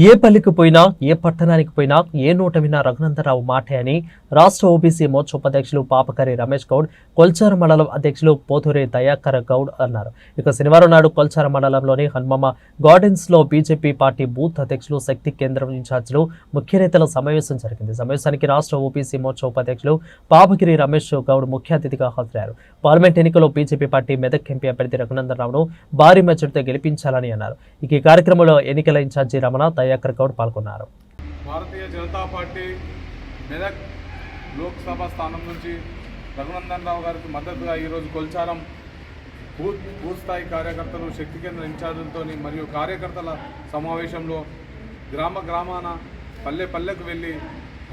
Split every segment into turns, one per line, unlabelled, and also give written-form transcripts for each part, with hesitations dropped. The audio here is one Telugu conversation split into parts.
ఏ పల్లికి పోయినా ఏ పట్టణానికి పోయినా ఏ నోట విన్నా రఘునందరావు మాటే అని రాష్ట్ర ఓబీసీ మోర్చా ఉపాధ్యక్షులు పాపకరి రమేష్ గౌడ్, కొల్చార మండలం అధ్యక్షులు పోతూరి దయాకర్ గౌడ్ అన్నారు. ఇక శనివారం నాడు కొల్చార మండలంలోని హనుమమ్మ గార్డెన్స్ లో బీజేపీ పార్టీ బూత్ అధ్యక్షులు, శక్తి కేంద్రం ఇన్ఛార్జీలు, ముఖ్య నేతల సమావేశం జరిగింది. సమావేశానికి రాష్ట్ర ఓబీసీ మోర్చా ఉపాధ్యక్షులు పాపగిరి రమేష్ గౌడ్ ముఖ్య అతిథిగా హాజరయ్యారు. పార్లమెంట్ ఎన్నికల్లో బీజేపీ పార్టీ మెదక్ ఎంపీ అభ్యర్థి రఘునందరావును భారీ మెజార్టీతో గెలిపించాలని అన్నారు. ఇక ఈ కార్యక్రమంలో ఎన్నికల ఇన్ఛార్జి రమణ, దయాకర్ గౌడ్ పాల్గొన్నారు.
భారతీయ జనతా పార్టీ మెదక్ లోక్సభ స్థానం నుంచి రఘునందనరావు గారికి మద్దతుగా ఈరోజు కొల్చారం బూత్ స్థాయి కార్యకర్తలు, శక్తి కేంద్ర ఇన్ఛార్జీలతో మరియు కార్యకర్తల సమావేశంలో గ్రామాన పల్లెకు వెళ్ళి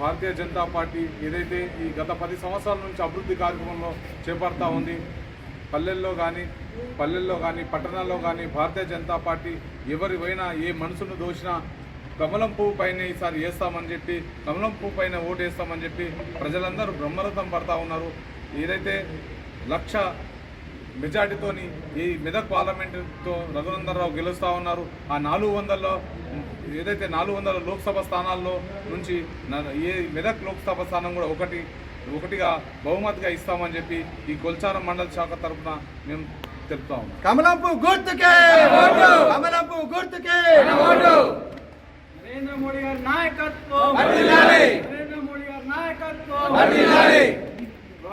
భారతీయ జనతా పార్టీ ఏదైతే ఈ గత 10 సంవత్సరాల నుంచి అభివృద్ధి కార్యక్రమంలో చేపడతా ఉంది, పల్లెల్లో కానీ పట్టణాల్లో కానీ భారతీయ జనతా పార్టీ ఎవరి పోయినా ఏ మనసును దోషినా కమలం పువ్వు పైన ఈసారి వేస్తామని చెప్పి, కమలం పువ్వు పైన ఓటు వేస్తామని చెప్పి ప్రజలందరూ బ్రహ్మరథం పడతా ఉన్నారు. ఏదైతే 1,00,000 మెజార్టీతోని ఈ మెదక్ పార్లమెంటుతో రఘునందనరావు గెలుస్తూ ఉన్నారు. ఆ 400లో ఏదైతే 400 లోక్సభ స్థానాల్లో నుంచి ఏ మెదక్ లోక్సభ స్థానం కూడా ఒకటిగా బహుమతిగా ఇస్తామని చెప్పి ఈ కొల్చారం మండల శాఖ తరఫున మేము తెలుపుతా ఉన్నాం.
కమలం పువ్వు గుర్తుకే